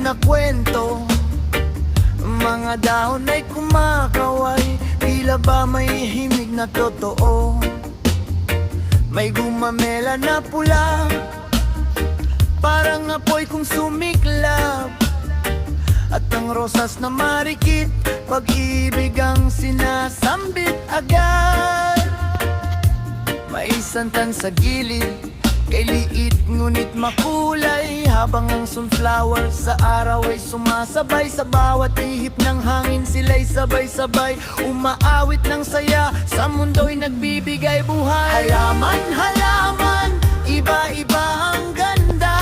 na kwento. Mga dahon ay kumakaway, tila ba may himig na totoo. May gumamela na pula, parang apoy kung sumiklab. At ang rosas na marikit, pag-ibig ang sinasambit agad. May santan sa gilid, kay liit ngunit makulay. Habang ang sunflower sa araw ay sumasabay, sa bawat ihip ng hangin sila'y sabay-sabay umaawit ng saya, sa mundo'y nagbibigay buhay. Halaman, halaman, iba-iba ang ganda,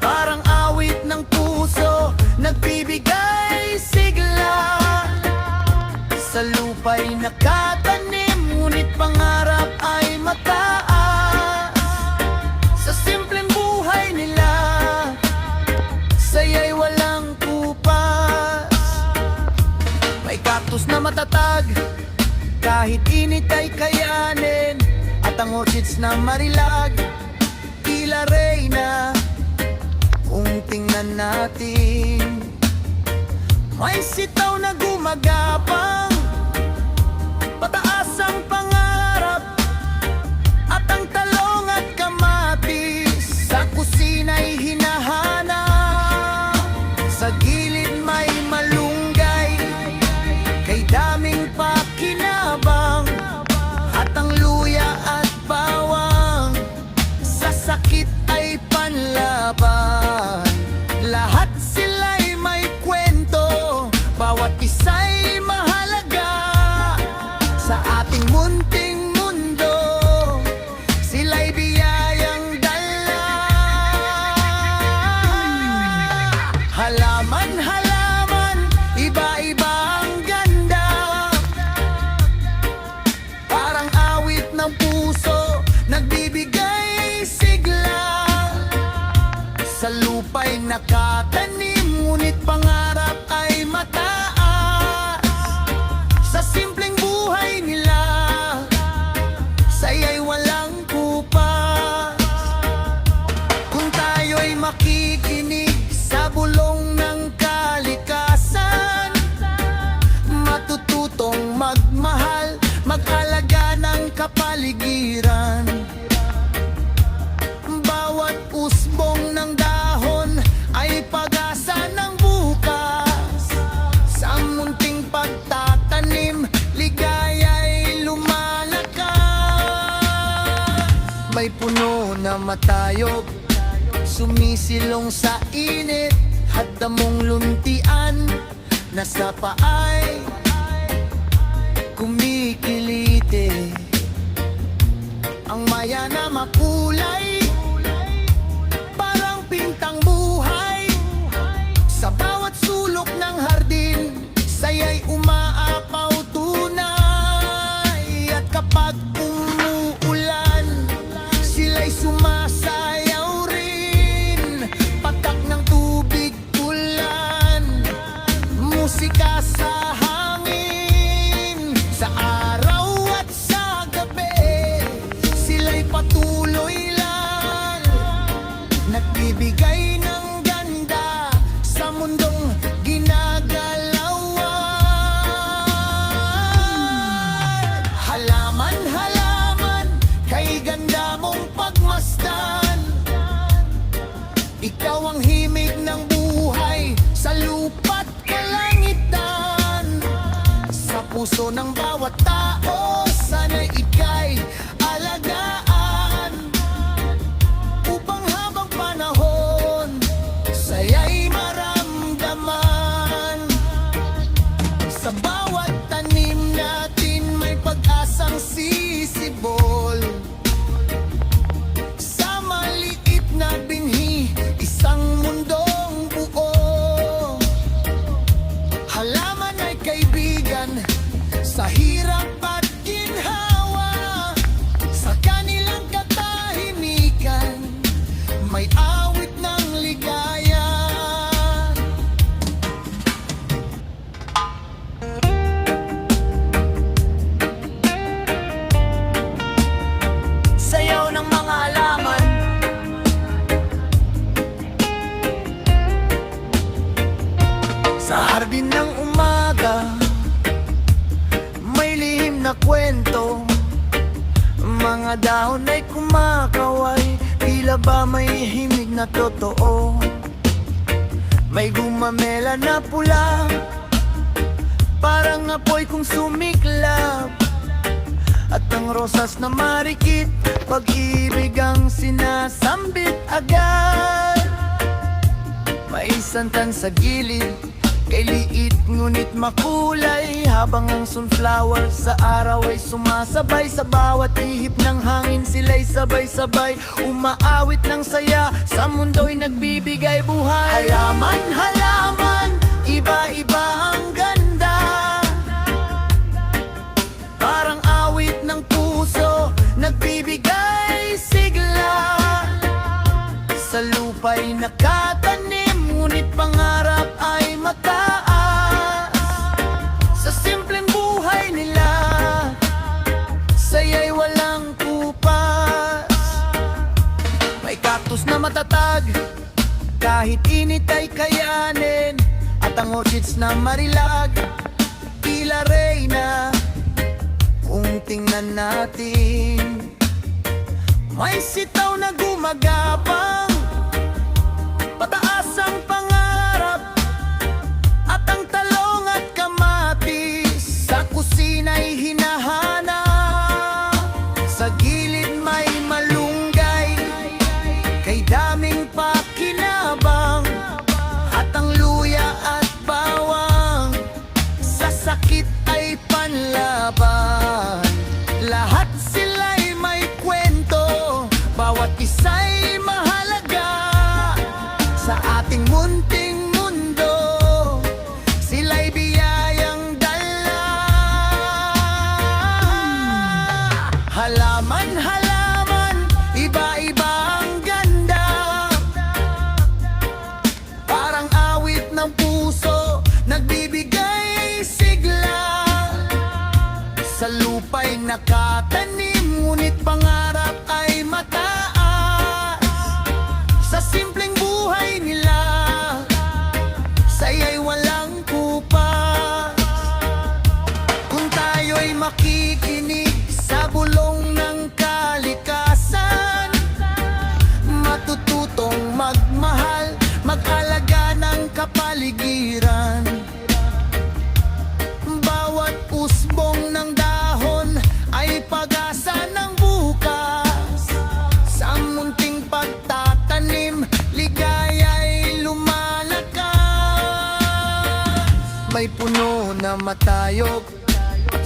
parang awit ng puso, nagbibigay sigla. Sa lupa'y nakatanim, ngunit pangarap ay mataas. Sa simpleng buhay nila, saya'y walang kupas. May cactus na matatag, kahit init ay kayanin. At ang orchids na marilag, tila reyna. Kung tingnan natin, may sitaw na gumagapang, pataas ang pangarap. At ang talong at kamatis sa kusina'y hinahanap. Sa gilid may malunggay, kay daming pakinabang. At ang luya at bawang, sa sakit ay panlaban. Lahat sila'y may kwento, bawat isa'y mahalaga. Sa ating munting mundo, sila'y biyayang dala. Halaman, halaman, iba-iba ang ganda, parang awit ng puso, nagbibigay sigla. Sa lupa'y nakatanim, ngunit pangarap ay mataas. Sa simpleng buhay nila, saya'y walang kupas. Kung tayo'y makikinig sa bulong ng kalikasan, matututong magmahal, mag-alaga ng kapaligiran. Bawat usbong ng dahon ay pag-asa ng bukas. Sa munting pagtatanim, ligaya'y lumalakas. May puno na matayog, sumisilong sa init. At damong luntian na sa paay kumikiliti. Ang maya na makulay, parang pintang buhay. Sa bawat sulok ng hardin, saya'y umaapaw tunay. At kapag umuulan, sila'y sumasayaw rin. Patak ng tubig ulan, musika sa hangin. Sa araw at sa gabi, sila'y patuloy lang, nagbibigay ng ganda sa mundong ginagalawan. Halaman, halaman, kay ganda mong pagmasdan. Ikaw ang himig ng buhay sa lupa't kalangitan. Sa puso ng bawat tao, sana'y ika'y alagaan, upang habang panahon, saya'y maramdaman. Sa bawat tanim natin, may pag-asang sisibol. Sa maliit na binhi, isang mundong buo. Halaman ay kaibigan sa hirap kwento. Mga dahon ay kumakaway, tila ba may himig na totoo. May gumamela na pula, parang apoy kung sumiklap. At ang rosas na marikit, pag-ibig ang sinasambit agad. May santan sa gilid, kay liit ngunit makulay. Habang ang sunflower sa araw ay sumasabay, sa bawat ihip ng hangin sila'y sabay-sabay umaawit ng saya, sa mundo'y nagbibigay buhay. Halaman, halaman, iba-iba ang ganda, parang awit ng puso, nagbibigay sigla. Sa lupa'y nakatanim, ngunit pangarap ay mataas. Sa simpleng buhay nila, saya'y walang kupas. May cactus na matatag, kahit init ay kayanin. At ang orchids na marilag, tila reyna kung tingnan natin. May sitaw na gumagapang, pataas ang pangarap. At ang talong at kamatis sa kusina'y hinahanap. Sa gilid may malunggay, kay daming pakinabang. At ang luya at bawang, sa sakit ay panlaban. Lahat sila'y may kwento, bawat isa'y mahalaga. Sa ating munting mundo, sila'y biyayang dala. Halaman, halaman, iba-iba ang ganda, parang awit ng puso, nagbibigay sigla. Sa lupa'y nakatanim, ngunit pangarap ay mataas. Sa simpleng buhay nila, saya'y walang kupas. Kung tayo'y makikinig sa bulong ng kalikasan, matututong magmahal, mag-alaga ng kapaligiran. Bawat usbong ng dahon ay pag-asa ng bukas. Sa munting pagtatanim, ligaya'y lumalakas. May puno na matayog,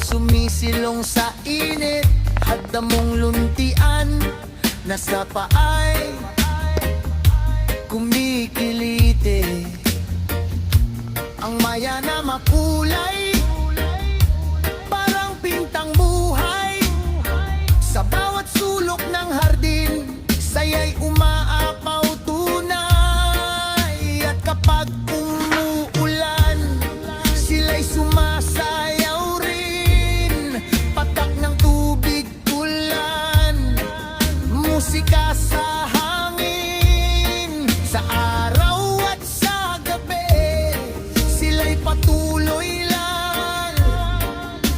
sumisilong sa init. Hadamong luntian na sa paay kumikiliti. Ang maya na makulay, parang pintang buhay. Sa bawat sulok ng hardin, saya'y umaapaw tunay. At kapag umuulan, sila'y sumasayaw rin. Patak ng tubig ulan, musika sa hangin. Sa araw at sa gabi, sila'y patuloy lang,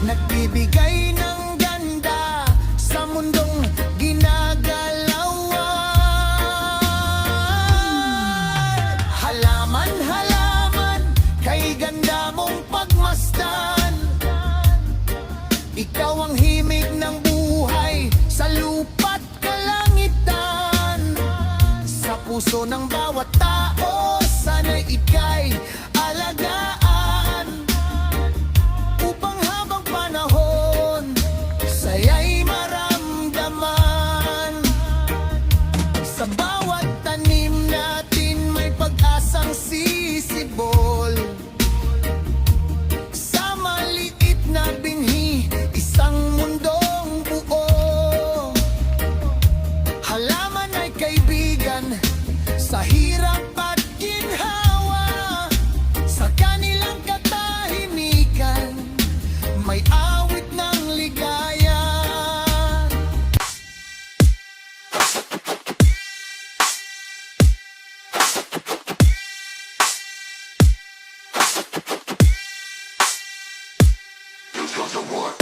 nagbibigay ng ganda sa mundong ginagalawan. Halaman, halaman, kay ganda mong pagmasdan. Ikaw ang himig ng buhay sa lupa't kalangitan. Sa puso ng bawat tao, sana'y ika'y alagaan. Upang habang panahon, saya'y maramdaman. Sa bawat tanim natin, may pag-asang sisibol. Sa maliit na binhi, isang mundong buo. Halaman ay kaibigan sa hirap at ginhawa. Sa kanilang katahimikan, may awit ng ligaya. You got the what?